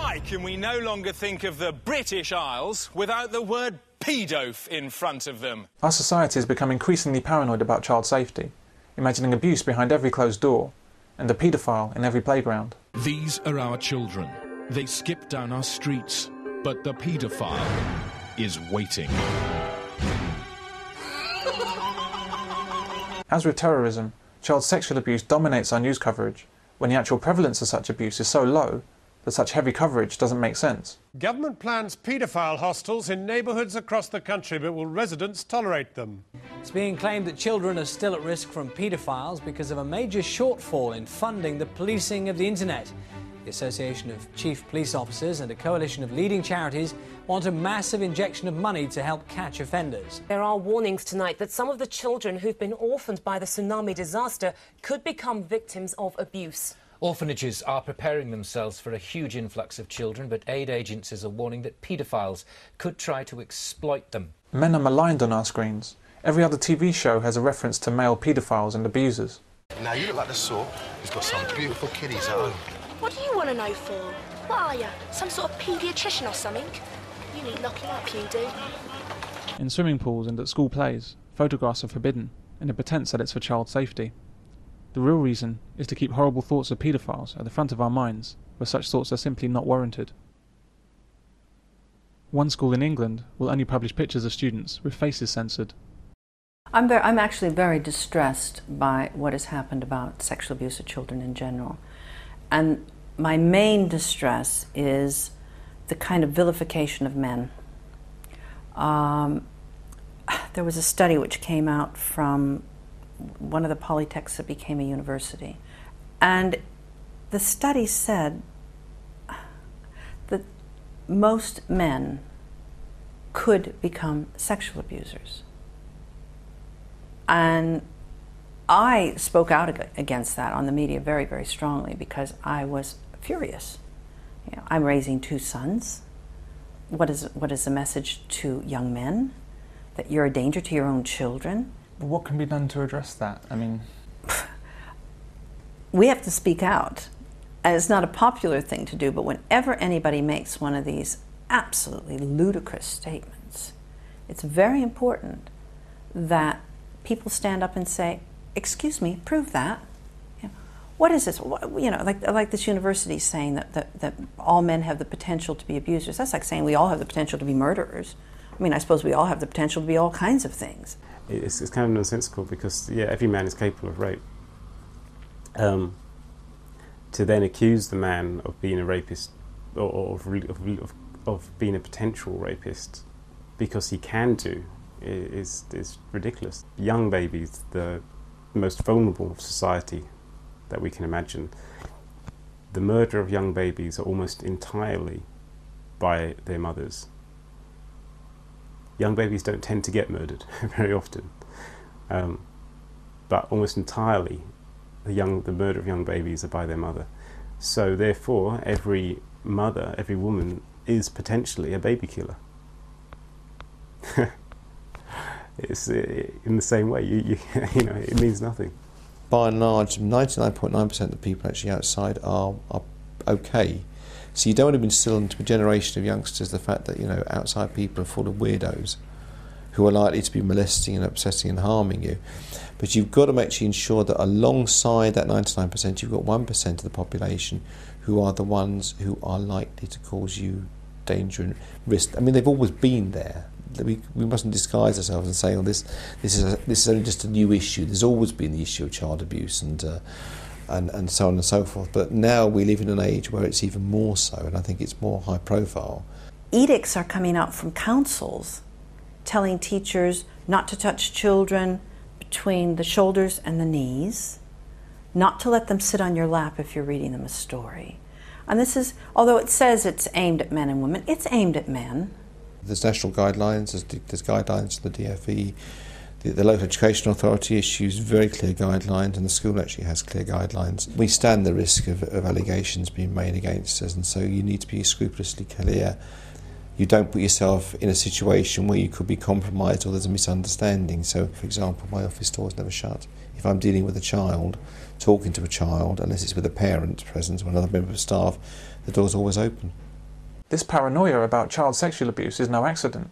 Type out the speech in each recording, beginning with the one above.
Why can we no longer think of the British Isles without the word paedoph in front of them? Our society has become increasingly paranoid about child safety, imagining abuse behind every closed door and a paedophile in every playground. These are our children. They skip down our streets, but the paedophile is waiting. As with terrorism, child sexual abuse dominates our news coverage, when the actual prevalence of such abuse is so low that such heavy coverage doesn't make sense. Government plans paedophile hostels in neighbourhoods across the country, but will residents tolerate them? It's being claimed that children are still at risk from paedophiles because of a major shortfall in funding the policing of the internet. The Association of Chief Police Officers and a coalition of leading charities want a massive injection of money to help catch offenders. There are warnings tonight that some of the children who've been orphaned by the tsunami disaster could become victims of abuse. Orphanages are preparing themselves for a huge influx of children, but aid agencies are warning that paedophiles could try to exploit them. Men are maligned on our screens. Every other TV show has a reference to male paedophiles and abusers. Now you look like the sort who's got some beautiful kiddies at home. What do you want to know for? What are you, some sort of paediatrician or something? You need locking up, you do. In swimming pools and at school plays, photographs are forbidden, in the pretense that it's for child safety. The real reason is to keep horrible thoughts of paedophiles at the front of our minds, where such thoughts are simply not warranted. One school in England will only publish pictures of students with faces censored. I'm actually very distressed by what has happened about sexual abuse of children in general. And my main distress is the kind of vilification of men. There was a study which came out from one of the polytechs that became a university. And the study said that most men could become sexual abusers. And I spoke out against that on the media very, very strongly because I was furious. You know, I'm raising 2 sons. What is the message to young men? That you're a danger to your own children? But what can be done to address that? I mean... We have to speak out. And it's not a popular thing to do, but whenever anybody makes one of these absolutely ludicrous statements, it's very important that people stand up and say, excuse me, prove that. You know, what is this? You know, like this university saying that all men have the potential to be abusers. That's like saying we all have the potential to be murderers. I mean, I suppose we all have the potential to be all kinds of things. It's kind of nonsensical because, yeah, every man is capable of rape. To then accuse the man of being a rapist or of being a potential rapist because he can do is ridiculous. Young babies, the most vulnerable of society that we can imagine. The murder of young babies are almost entirely by their mothers. Young babies don't tend to get murdered very often, but almost entirely the murder of young babies are by their mother. So therefore, every mother, every woman is potentially a baby killer. It's in the same way, you know, it means nothing. By and large, 99.9% of the people actually outside are okay. So you don't want to instill into a generation of youngsters the fact that, you know, outside people are full of weirdos who are likely to be molesting and upsetting and harming you. But you've got to actually ensure that alongside that 99%, you've got 1% of the population who are the ones who are likely to cause you danger and risk. I mean, they've always been there. We mustn't disguise ourselves and say, "Oh, this is only just a new issue." There's always been the issue of child abuse and so on and so forth. But now we live in an age where it's even more so, and I think it's more high profile. Edicts are coming out from councils telling teachers not to touch children between the shoulders and the knees, not to let them sit on your lap if you're reading them a story. And this is, although it says it's aimed at men and women, it's aimed at men. There's national guidelines, there's guidelines from the DFE. The local education authority issues very clear guidelines, and the school actually has clear guidelines. We stand the risk of allegations being made against us, and so you need to be scrupulously clear. You don't put yourself in a situation where you could be compromised or there's a misunderstanding. So, for example, my office door is never shut. If I'm dealing with a child, talking to a child, unless it's with a parent present or another member of staff, the door's always open. This paranoia about child sexual abuse is no accident.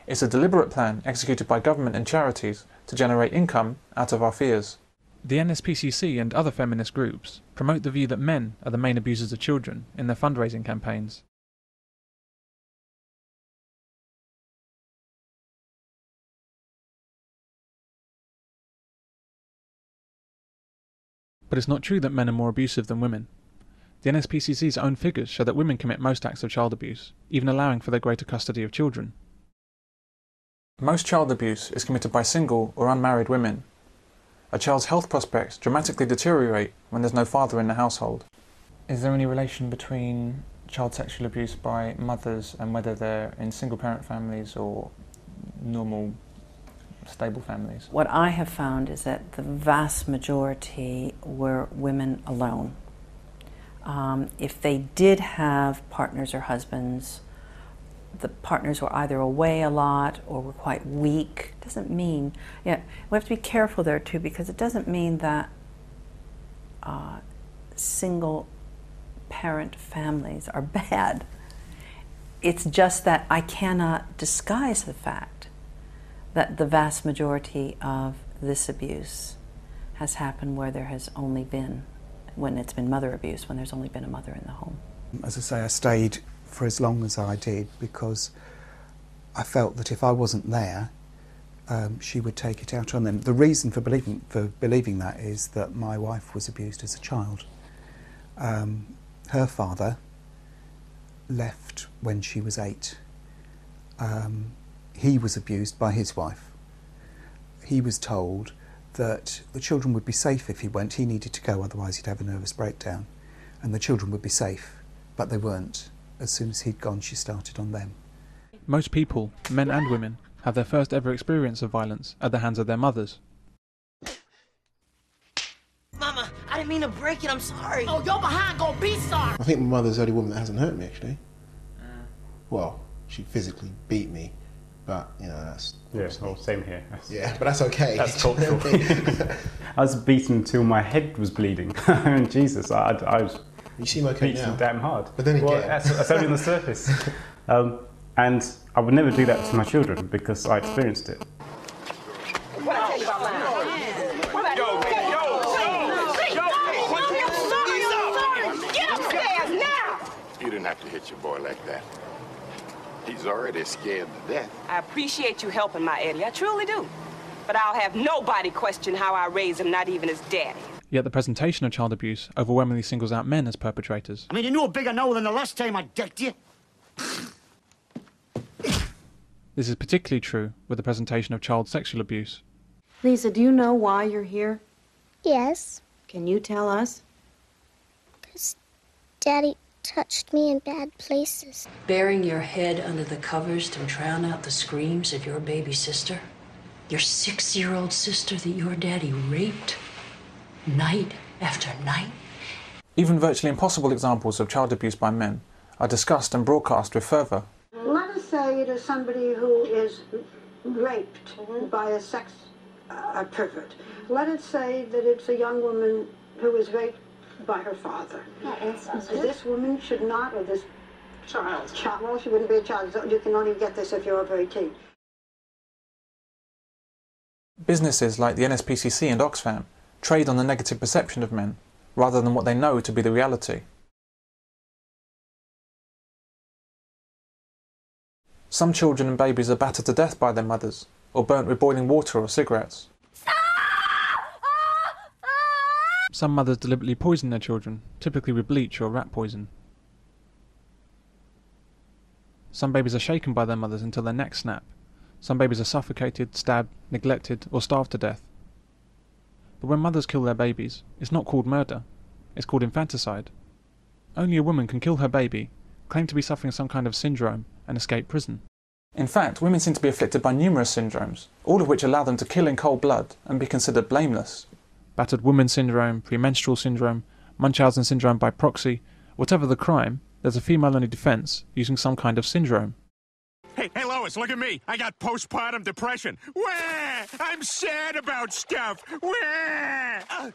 It's a deliberate plan executed by government and charities to generate income out of our fears. The NSPCC and other feminist groups promote the view that men are the main abusers of children in their fundraising campaigns. But it's not true that men are more abusive than women. The NSPCC's own figures show that women commit most acts of child abuse, even allowing for their greater custody of children. Most child abuse is committed by single or unmarried women. A child's health prospects dramatically deteriorate when there's no father in the household. Is there any relation between child sexual abuse by mothers and whether they're in single-parent families or normal, stable families? What I have found is that the vast majority were women alone. If they did have partners or husbands, the partners were either away a lot or were quite weak. Doesn't mean, we have to be careful there too, because it doesn't mean that single parent families are bad. It's just that I cannot disguise the fact that the vast majority of this abuse has happened where there has only been, when it's been mother abuse, when there's only been a mother in the home. As I say, I stayed for as long as I did because I felt that if I wasn't there, she would take it out on them. The reason for believing that is that my wife was abused as a child. Her father left when she was 8. He was abused by his wife. He was told that the children would be safe if he went. He needed to go, otherwise he'd have a nervous breakdown. And the children would be safe, but they weren't. As soon as he'd gone, she started on them. Most people, men and women, have their first ever experience of violence at the hands of their mothers. Mama, I didn't mean to break it, I'm sorry. Oh, you're behind gonna be sorry. I think my mother's the only woman that hasn't hurt me, actually. Well, she physically beat me, but, you know, that's... Yeah, well, same here. Yeah, but that's okay. That's cultural. I was beaten until my head was bleeding. I mean, Jesus, I was... You seem okay beaten now. Damn hard. But then again... Well, that's only on the surface. And I would never do that to my children because I experienced it. What I tell you about mine? Get upstairs now! You didn't have to hit your boy like that. He's already scared to death. I appreciate you helping my Eddie, I truly do. But I'll have nobody question how I raised him, not even his daddy. Yet the presentation of child abuse overwhelmingly singles out men as perpetrators. I mean, you knew a bigger no than the last time I decked you. This is particularly true with the presentation of child sexual abuse. Lisa, do you know why you're here? Yes. Can you tell us? Because Daddy touched me in bad places. Burying your head under the covers to drown out the screams of your baby sister? Your 6-year-old sister that your daddy raped? Night after night? Even virtually impossible examples of child abuse by men are discussed and broadcast with fervour. Let us say it is somebody who is raped by a sex pervert. Let us say that it's a young woman who is raped by her father. This woman should not, or this child, well, she wouldn't be a child. You can only get this if you're over 18. Businesses like the NSPCC and Oxfam trade on the negative perception of men, rather than what they know to be the reality. Some children and babies are battered to death by their mothers, or burnt with boiling water or cigarettes. Some mothers deliberately poison their children, typically with bleach or rat poison. Some babies are shaken by their mothers until their necks snap. Some babies are suffocated, stabbed, neglected, or starved to death. But when mothers kill their babies, it's not called murder, it's called infanticide. Only a woman can kill her baby, claim to be suffering some kind of syndrome, and escape prison. In fact, women seem to be afflicted by numerous syndromes, all of which allow them to kill in cold blood and be considered blameless. Battered woman syndrome, premenstrual syndrome, Munchausen syndrome by proxy, whatever the crime, there's a female-only defence using some kind of syndrome. Hey, Lois, look at me. I got postpartum depression. Wah! I'm sad about stuff. Wah!